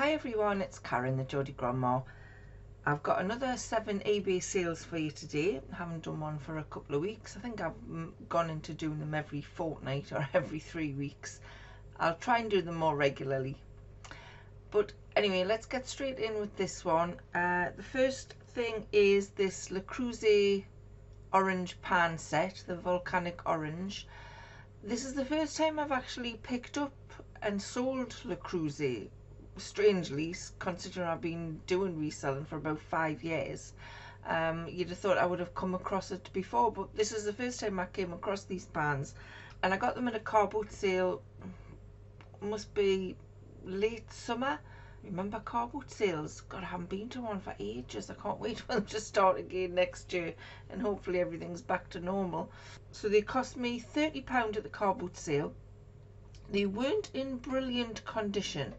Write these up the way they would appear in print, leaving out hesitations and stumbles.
Hi everyone, it's Karen, the Geordie Grandma. I've got another 7 eBay sales for you today. I haven't done one for a couple of weeks. I think I've gone into doing them every fortnight or every 3 weeks. I'll try and do them more regularly. But anyway, let's get straight in with this one. The first thing is this Lacrosse orange pan set, the volcanic orange. This is the first time I've actually picked up and sold Lacrosse. Strangely, considering I've been doing reselling for about 5 years. You'd have thought I would have come across it before, but this is the first time I came across these pans, and I got them at a car boot sale. Must be late summer. Remember car boot sales? God, I haven't been to one for ages. I can't wait for them to start again next year, and hopefully everything's back to normal. So they cost me £30 at the car boot sale. They weren't in brilliant condition.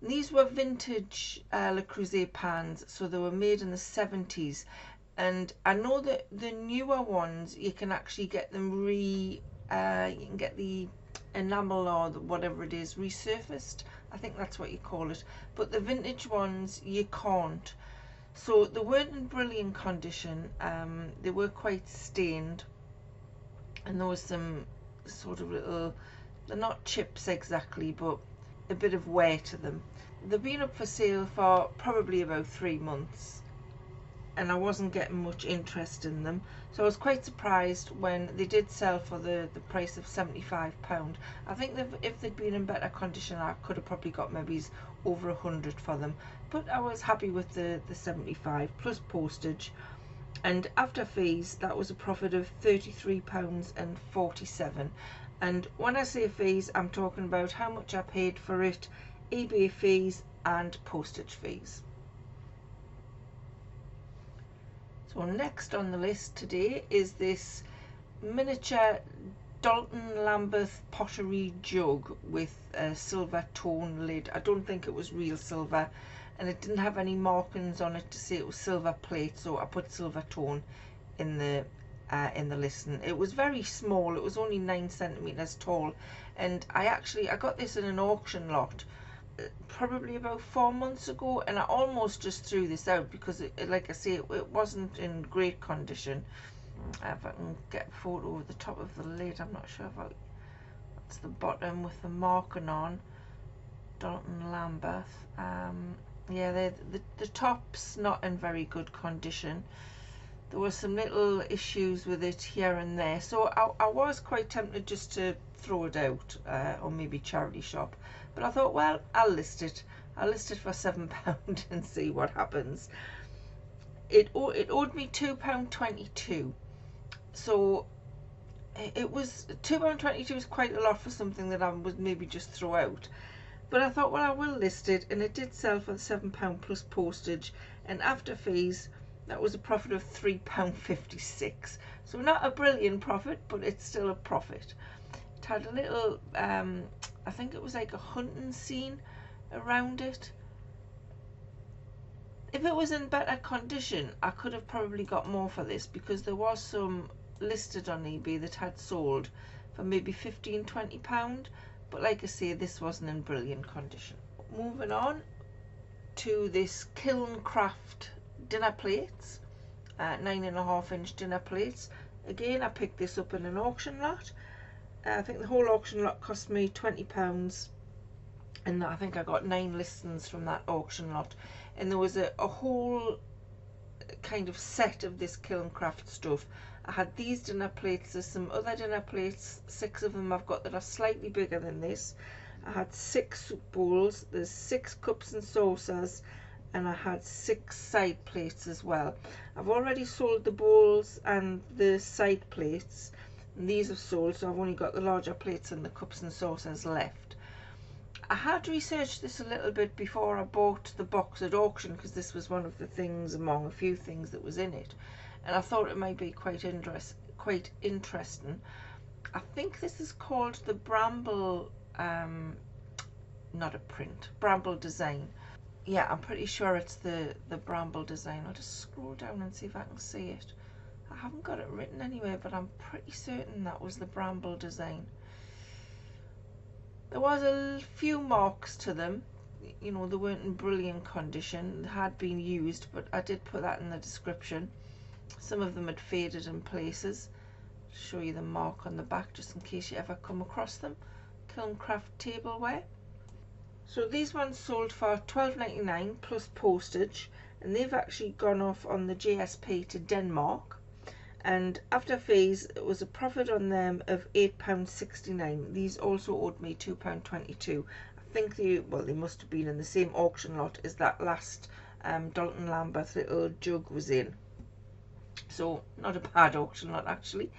These were vintage Lacrosse pans, so they were made in the 70s, and I know that the newer ones you can actually get them you can get the enamel or whatever it is resurfaced. I think that's what you call it, but the vintage ones you can't. So they weren't in brilliant condition. They were quite stained, and there was some sort of little, they're not chips exactly, but a bit of wear to them. They've been up for sale for probably about 3 months, and I wasn't getting much interest in them, so I was quite surprised when they did sell for the price of £75. I think if they'd been in better condition I could have probably got maybe over 100 for them, but I was happy with the 75 plus postage, and after fees that was a profit of £33.47. And when I say fees, I'm talking about how much I paid for it, eBay fees and postage fees. So next on the list today is this miniature Dalton Lamberth pottery jug with a silver tone lid. I don't think it was real silver, and it didn't have any markings on it to say it was silver plate, so I put silver tone in the listing. It was very small. It was only 9 centimeters tall, and I got this in an auction lot probably about 4 months ago, and I almost just threw this out because like I say, it wasn't in great condition. If I can get a photo of the top of the lid, I'm not sure if that's the bottom with the marking on, Dalton Lamberth. Yeah, the top's not in very good condition. There were some little issues with it here and there, so I was quite tempted just to throw it out, or maybe charity shop, but I thought, well, I'll list it for £7 and see what happens. It owed me £2.22, so it was £2.22 is quite a lot for something that I would maybe just throw out, but I thought, well, I will list it, and it did sell for £7 plus postage, and after fees that was a profit of £3.56. So not a brilliant profit, but it's still a profit. It had a little, I think it was like a hunting scene around it. If it was in better condition, I could have probably got more for this, because there was some listed on eBay that had sold for maybe £15–20, but like I say, this wasn't in brilliant condition. Moving on to this Kilncraft dinner plates, 9.5-inch dinner plates. Again, I picked this up in an auction lot. I think the whole auction lot cost me £20, and I think I got 9 listings from that auction lot, and there was a whole kind of set of this Kilncraft stuff. I had these dinner plates, there's some other dinner plates, 6 of them I've got that are slightly bigger than this. I had 6 soup bowls, there's 6 cups and saucers, and I had 6 side plates as well. I've already sold the bowls and the side plates, and these have sold, so I've only got the larger plates and the cups and saucers left. I had researched this a little bit before I bought the box at auction, because this was one of the things among a few things that was in it, and I thought it might be quite interesting. I think this is called the Bramble, not a print, Bramble design. Yeah, I'm pretty sure it's the Bramble design. I'll just scroll down and see if I can see it. I haven't got it written anywhere, but I'm pretty certain that was the Bramble design. There was a few marks to them, you know, they weren't in brilliant condition. They had been used, but I did put that in the description. Some of them had faded in places. I'll show you the mark on the back just in case you ever come across them. Kilncraft tableware. So these ones sold for £12.99 plus postage, and they've actually gone off on the JSP to Denmark. And after fees, it was a profit on them of £8.69. These also owed me £2.22. I think they must have been in the same auction lot as that last Dalton Lamberth little jug was in. So not a bad auction lot actually.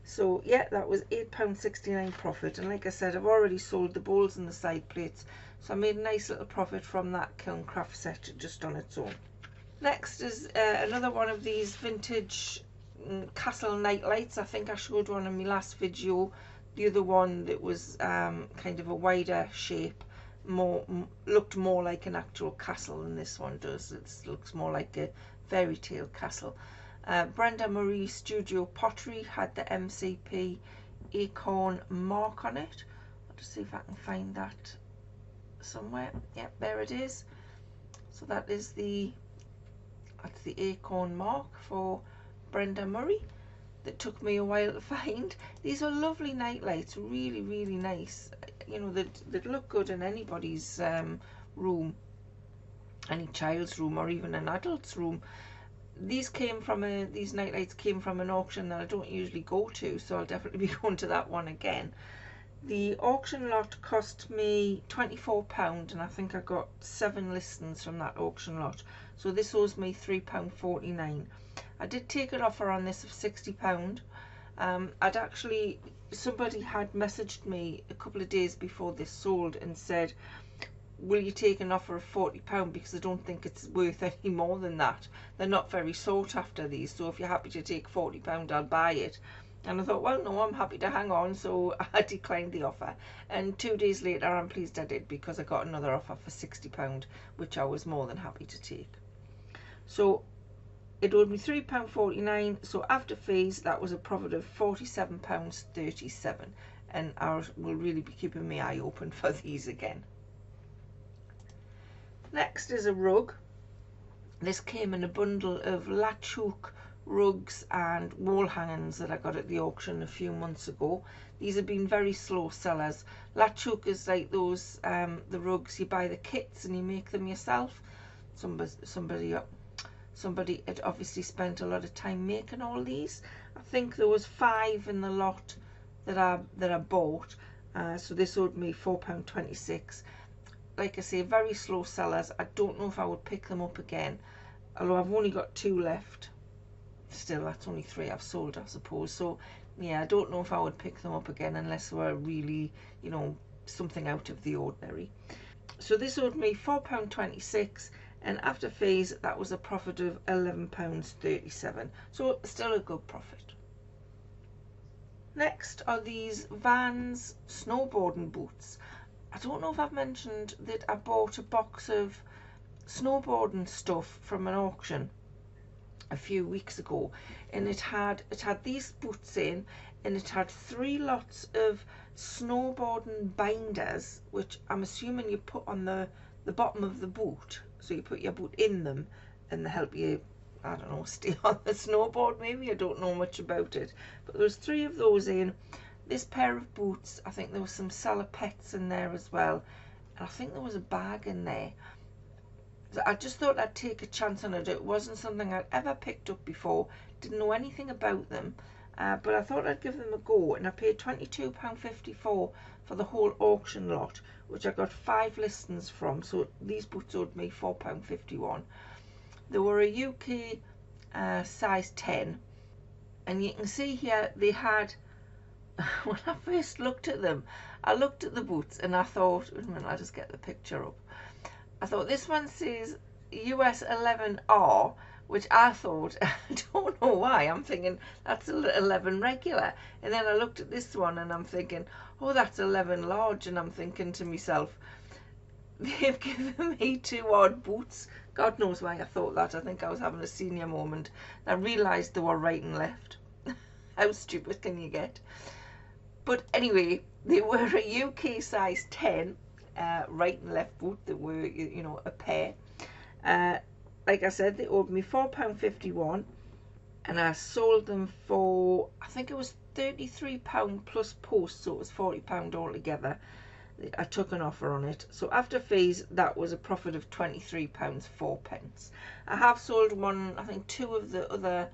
So yeah, that was £8.69 profit. And like I said, I've already sold the bowls and the side plates, so I made a nice little profit from that Kilncraft set just on its own. Next is another one of these vintage castle night lights. I think I showed one in my last video. The other one that was kind of a wider shape, looked more like an actual castle than this one does. It looks more like a fairy tale castle. Brenda Marie Studio Pottery had the MCP acorn mark on it. I'll just see if I can find that somewhere. Yep, there it is. So that's the acorn mark for Brenda Murray. That took me a while to find. These are lovely night lights, really, really nice. You know, they'd look good in anybody's room, any child's room, or even an adult's room. These night lights came from an auction that I don't usually go to, so I'll definitely be going to that one again. The auction lot cost me £24, and I think I got 7 listings from that auction lot. So this owes me £3.49. I did take an offer on this of £60. Somebody had messaged me a couple of days before this sold and said, will you take an offer of £40, because I don't think it's worth any more than that. They're not very sought after, these, so if you're happy to take £40, I'll buy it. And I thought, well, no, I'm happy to hang on, so I declined the offer. And 2 days later, I'm pleased I did, because I got another offer for £60, which I was more than happy to take. So it owed me £3.49, so after fees, that was a profit of £47.37. And I will really be keeping my eye open for these again. Next is a rug. This came in a bundle of Latch hook rugs and wall hangings that I got at the auction a few months ago. These have been very slow sellers. Latch hook is like those the rugs you buy the kits and you make them yourself. Somebody had obviously spent a lot of time making all these. I think there was 5 in the lot that I bought. So this owed me £4.26. Like I say, very slow sellers. I don't know if I would pick them up again, although I've only got 2 left. Still, that's only 3 I've sold, I suppose. So yeah, I don't know if I would pick them up again unless they were really, you know, something out of the ordinary. So this owed me £4.26, and after fees, that was a profit of £11.37. So still a good profit. Next are these Vans snowboarding boots. I don't know if I've mentioned that I bought a box of snowboarding stuff from an auction a few weeks ago, and it had these boots in, and it had 3 lots of snowboarding binders, which I'm assuming you put on the bottom of the boot. So you put your boot in them and they help you, I don't know, stay on the snowboard maybe. I don't know much about it, but there was 3 of those in. This pair of boots, I think there was some salopettes in there as well, and I think there was a bag in there. So I just thought I'd take a chance on it. It wasn't something I'd ever picked up before, didn't know anything about them, but I thought I'd give them a go, and I paid £22.54 for the whole auction lot, which I got 5 listings from. So these boots owed me £4.51. They were a UK size 10, and you can see here they had, when I first looked at them, I looked at the boots and I thought, wait a minute, I'll just get the picture up. I thought this one says US 11R, which I thought, I don't know why, I'm thinking that's 11 regular. And then I looked at this one and I'm thinking, oh, that's 11 large. And I'm thinking to myself, they've given me 2 odd boots. God knows why I thought that. I think I was having a senior moment. I realised they were right and left. How stupid can you get? But anyway, they were a UK size 10. right and left boot that were, you know, a pair. Like I said, they owed me £4.51, and I sold them for, I think it was £33 plus post, so it was £40 altogether. I took an offer on it, so after fees that was a profit of £23.04. I have sold one, I think two of the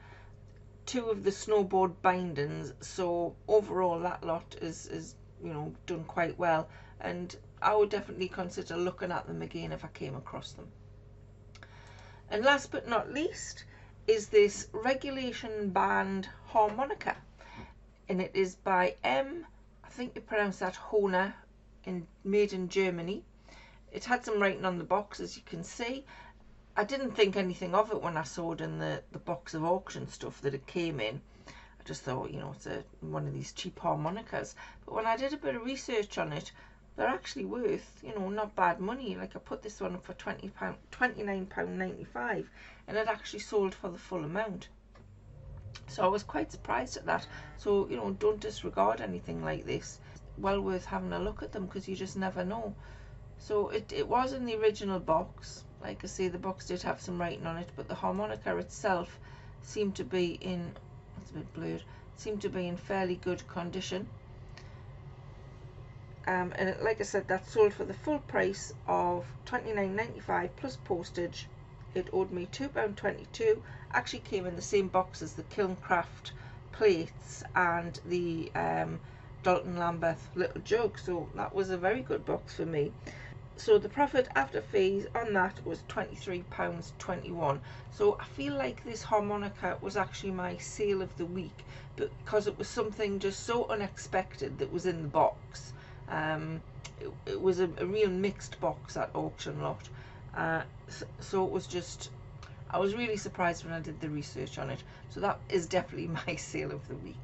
snowboard bindings, so overall that lot is you know, done quite well, and I would definitely consider looking at them again if I came across them. And last but not least is this regulation band harmonica, and it is by I think you pronounce that Hona, made in Germany. It had some writing on the box, as you can see. I didn't think anything of it when I saw it in the box of auction stuff that it came in. I just thought, you know, it's one of these cheap harmonicas. But when I did a bit of research on it, they're actually worth, you know, not bad money. Like, I put this one up for £29.95, and it actually sold for the full amount. So I was quite surprised at that. So, you know, don't disregard anything like this. Well worth having a look at them, because you just never know. So it was in the original box. Like I say, the box did have some writing on it, but the harmonica itself seemed to be in, it's a bit blurred, seemed to be in fairly good condition. And like I said, that sold for the full price of £29.95 plus postage. It owed me £2.22. Actually came in the same box as the Kilncraft plates and the Dalton Lamberth little jug, so that was a very good box for me. So the profit after fees on that was £23.21. So I feel like this harmonica was actually my sale of the week, because it was something just so unexpected that was in the box. It was a real mixed box, that auction lot. So it was just, I was really surprised when I did the research on it. So that is definitely my sale of the week.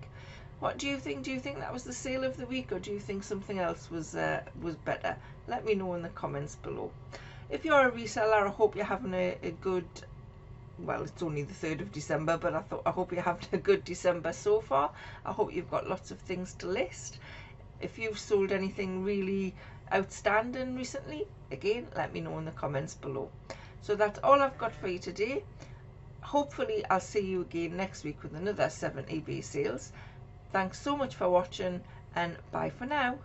What do you think? Do you think that was the sale of the week, or do you think something else was better? Let me know in the comments below. If you're a reseller, I hope you're having a good, well, it's only the 3rd of December, but I hope you're having a good December so far. I hope you've got lots of things to list. If you've sold anything really outstanding recently, again, let me know in the comments below. So that's all I've got for you today. Hopefully I'll see you again next week with another 7 eBay sales. Thanks so much for watching, and bye for now.